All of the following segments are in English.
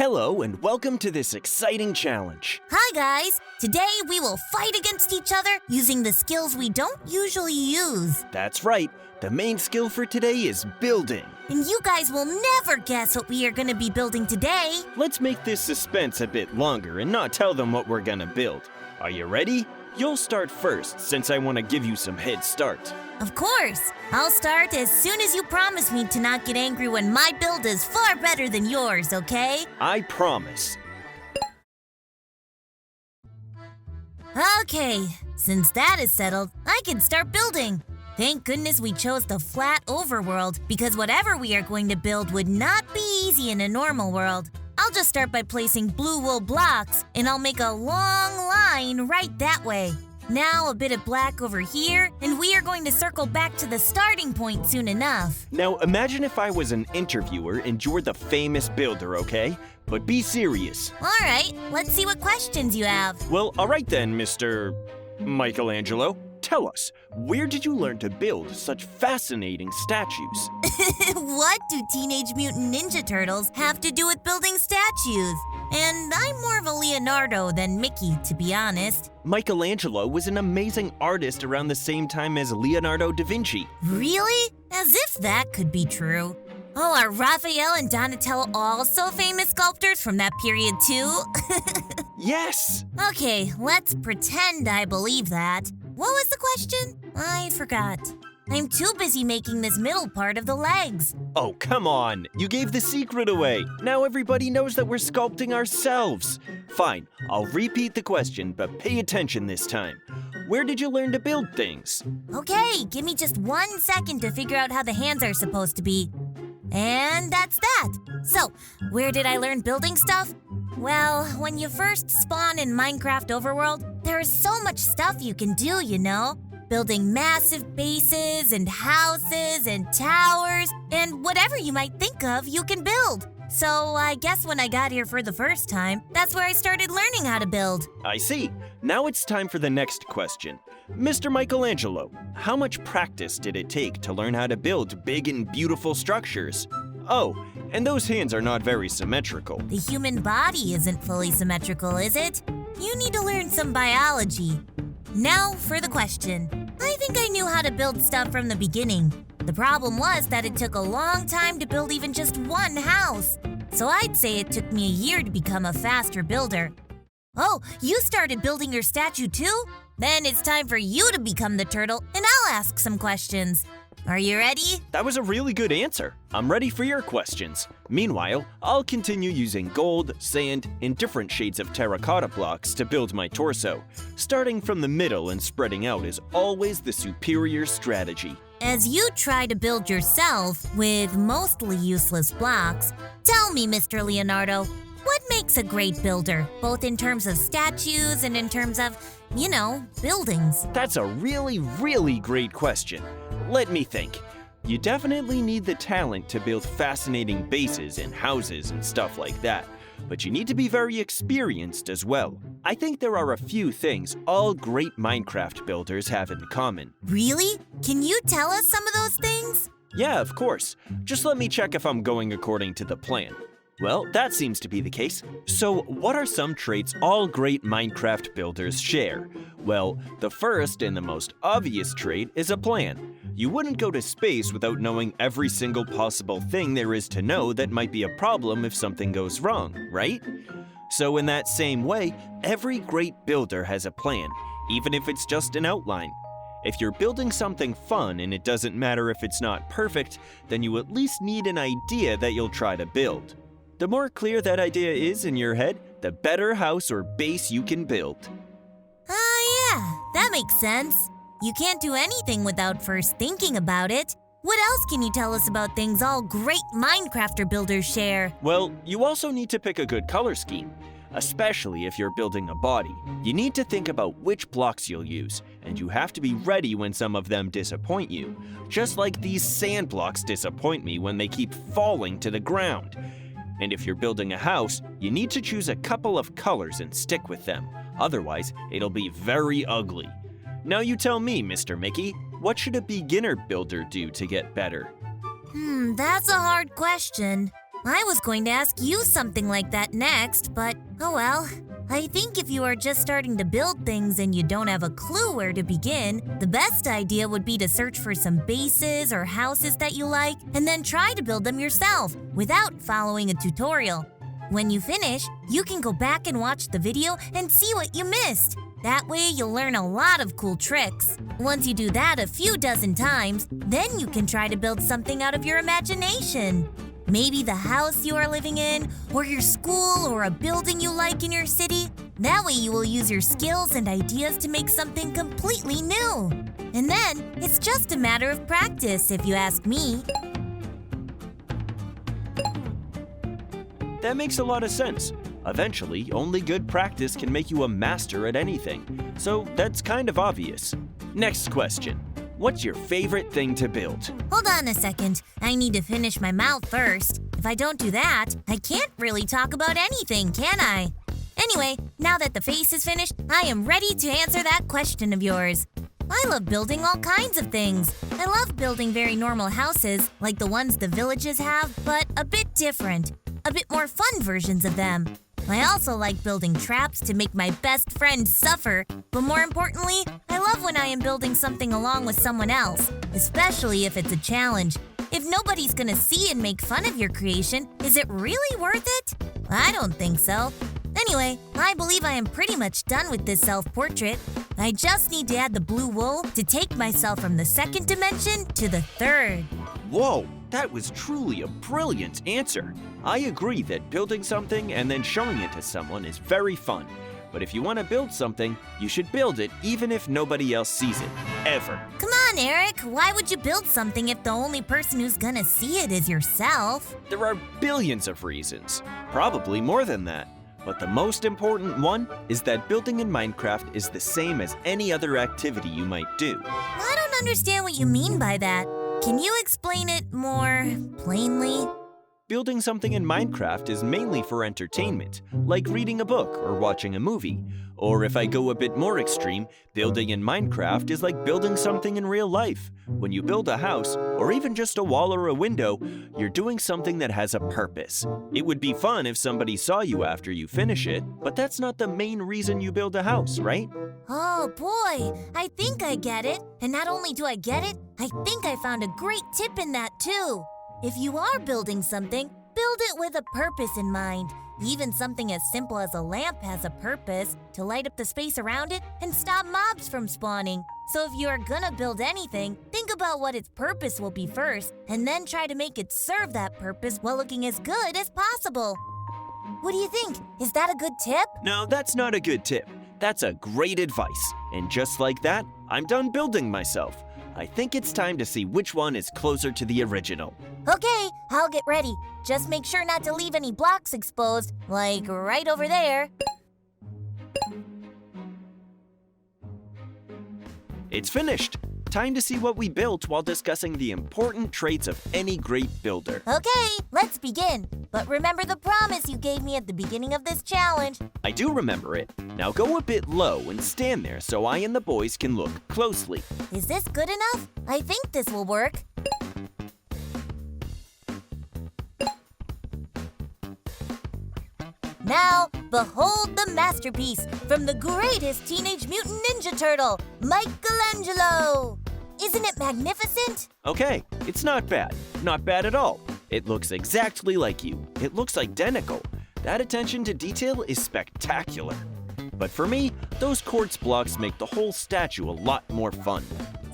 Hello and welcome to this exciting challenge. Hi guys! Today we will fight against each other using the skills we don't usually use. That's right, the main skill for today is building. And you guys will never guess what we are going to be building today. Let's make this suspense a bit longer and not tell them what we're gonna build. Are you ready? You'll start first since I want to give you some head start. Of course! I'll start as soon as you promise me to not get angry when my build is far better than yours, okay? I promise. Okay, since that is settled, I can start building. Thank goodness we chose the flat overworld, because whatever we are going to build would not be easy in a normal world. I'll just start by placing blue wool blocks, and I'll make a long line right that way. Now a bit of black over here, and we are going to circle back to the starting point soon enough. Now imagine if I was an interviewer and you're the famous builder, okay? But be serious. All right, let's see what questions you have. Well, all right then, Mr. Michelangelo. Tell us, where did you learn to build such fascinating statues? What do Teenage Mutant Ninja Turtles have to do with building statues? And I'm more of a Leonardo than Mickey, to be honest. Michelangelo was an amazing artist around the same time as Leonardo da Vinci. Really? As if that could be true. Oh, are Raphael and Donatello also famous sculptors from that period too? Yes! Okay, let's pretend I believe that. What was the question? I forgot. I'm too busy making this middle part of the legs. Oh, come on! You gave the secret away! Now everybody knows that we're sculpting ourselves! Fine, I'll repeat the question, but pay attention this time. Where did you learn to build things? Okay, give me just 1 second to figure out how the hands are supposed to be. And that's that. So, where did I learn building stuff? Well, when you first spawn in Minecraft Overworld, there is so much stuff you can do, you know? Building massive bases and houses and towers and whatever you might think of, you can build. So I guess when I got here for the first time, that's where I started learning how to build. I see. Now it's time for the next question. Mr. Michelangelo, how much practice did it take to learn how to build big and beautiful structures? Oh, and those hands are not very symmetrical. The human body isn't fully symmetrical, is it? You need to learn some biology. Now for the question. I think I knew how to build stuff from the beginning. The problem was that it took a long time to build even just one house. So I'd say it took me a year to become a faster builder. Oh, you started building your statue too? Then it's time for you to become the turtle, and I'll ask some questions. Are you ready? That was a really good answer. I'm ready for your questions. Meanwhile, I'll continue using gold, sand, and different shades of terracotta blocks to build my torso. Starting from the middle and spreading out is always the superior strategy. As you try to build yourself with mostly useless blocks, tell me, Mr. Leonardo, what makes a great builder, both in terms of statues and in terms of, buildings? That's a really great question. Let me think. You definitely need the talent to build fascinating bases and houses and stuff like that, but you need to be very experienced as well. I think there are a few things all great Minecraft builders have in common. Really? Can you tell us some of those things? Yeah, of course. Just let me check if I'm going according to the plan. Well, that seems to be the case. So, what are some traits all great Minecraft builders share? Well, the first and the most obvious trait is a plan. You wouldn't go to space without knowing every single possible thing there is to know that might be a problem if something goes wrong, right? So in that same way, every great builder has a plan, even if it's just an outline. If you're building something fun and it doesn't matter if it's not perfect, then you at least need an idea that you'll try to build. The more clear that idea is in your head, the better house or base you can build. Yeah, that makes sense. You can't do anything without first thinking about it. What else can you tell us about things all great Minecrafter builders share? Well, you also need to pick a good color scheme, especially if you're building a body. You need to think about which blocks you'll use, and you have to be ready when some of them disappoint you. Just like these sand blocks disappoint me when they keep falling to the ground. And if you're building a house, you need to choose a couple of colors and stick with them. Otherwise, it'll be very ugly. Now you tell me, Mr. Mickey, what should a beginner builder do to get better? That's a hard question. I was going to ask you something like that next, but oh well. I think if you are just starting to build things and you don't have a clue where to begin, the best idea would be to search for some bases or houses that you like and then try to build them yourself without following a tutorial. When you finish, you can go back and watch the video and see what you missed. That way you'll learn a lot of cool tricks. Once you do that a few dozen times, then you can try to build something out of your imagination. Maybe the house you are living in, or your school, or a building you like in your city. That way you will use your skills and ideas to make something completely new. And then, it's just a matter of practice, if you ask me. That makes a lot of sense. Eventually, only good practice can make you a master at anything. So that's kind of obvious. Next question. What's your favorite thing to build? Hold on a second. I need to finish my mouth first. If I don't do that, I can't really talk about anything, can I? Anyway, now that the face is finished, I am ready to answer that question of yours. I love building all kinds of things. I love building very normal houses, like the ones the villages have, but a bit different. A bit more fun versions of them. I also like building traps to make my best friend suffer, but more importantly, I love when I am building something along with someone else, especially if it's a challenge. If nobody's gonna see and make fun of your creation, is it really worth it? I don't think so. Anyway, I believe I am pretty much done with this self-portrait. I just need to add the blue wool to take myself from the second dimension to the third. Whoa, that was truly a brilliant answer. I agree that building something and then showing it to someone is very fun. But if you want to build something, you should build it even if nobody else sees it, ever. Come on, Eric. Why would you build something if the only person who's gonna see it is yourself? There are billions of reasons, probably more than that. But the most important one is that building in Minecraft is the same as any other activity you might do. I don't understand what you mean by that. Can you explain it more plainly? Building something in Minecraft is mainly for entertainment, like reading a book or watching a movie. Or if I go a bit more extreme, building in Minecraft is like building something in real life. When you build a house, or even just a wall or a window, you're doing something that has a purpose. It would be fun if somebody saw you after you finish it, but that's not the main reason you build a house, right? Oh boy, I think I get it. And not only do I get it, I think I found a great tip in that too. If you are building something, build it with a purpose in mind. Even something as simple as a lamp has a purpose, to light up the space around it and stop mobs from spawning. So if you are gonna build anything, think about what its purpose will be first, and then try to make it serve that purpose while looking as good as possible. What do you think? Is that a good tip? No, that's not a good tip. That's a great advice. And just like that, I'm done building myself. I think it's time to see which one is closer to the original. Okay, I'll get ready. Just make sure not to leave any blocks exposed, like right over there. It's finished. Time to see what we built while discussing the important traits of any great builder. Okay, let's begin. But remember the promise you gave me at the beginning of this challenge. I do remember it. Now go a bit low and stand there so I and the boys can look closely. Is this good enough? I think this will work. Now, behold the masterpiece from the greatest Teenage Mutant Ninja Turtle, Michelangelo! Isn't it magnificent? Okay, it's not bad. Not bad at all. It looks exactly like you. It looks identical. That attention to detail is spectacular. But for me, those quartz blocks make the whole statue a lot more fun.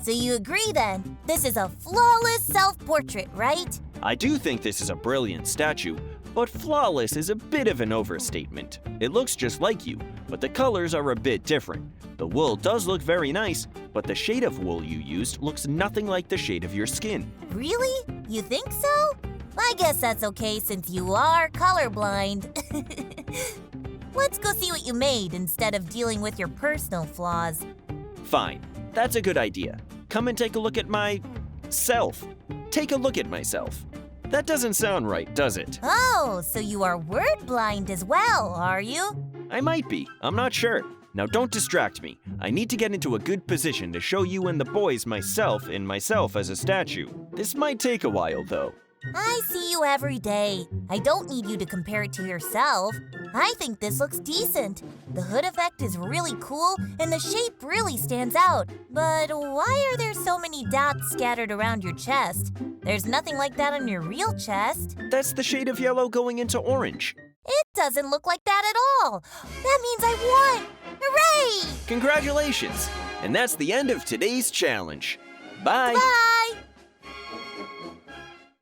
So you agree then? This is a flawless self-portrait, right? I do think this is a brilliant statue, but flawless is a bit of an overstatement. It looks just like you, but the colors are a bit different. The wool does look very nice, but the shade of wool you used looks nothing like the shade of your skin. Really? You think so? I guess that's okay since you are colorblind. Let's go see what you made instead of dealing with your personal flaws. Fine, that's a good idea. Come and take a look at myself. Take a look at myself. That doesn't sound right, does it? Oh, so you are word blind as well, are you? I might be. I'm not sure. Now don't distract me. I need to get into a good position to show you and the boys myself as a statue. This might take a while, though. I see you every day. I don't need you to compare it to yourself. I think this looks decent. The hood effect is really cool, and the shape really stands out. But why are there so many dots scattered around your chest? There's nothing like that on your real chest. That's the shade of yellow going into orange. It doesn't look like that at all. That means I won! Hooray! Congratulations! And that's the end of today's challenge. Bye! Bye!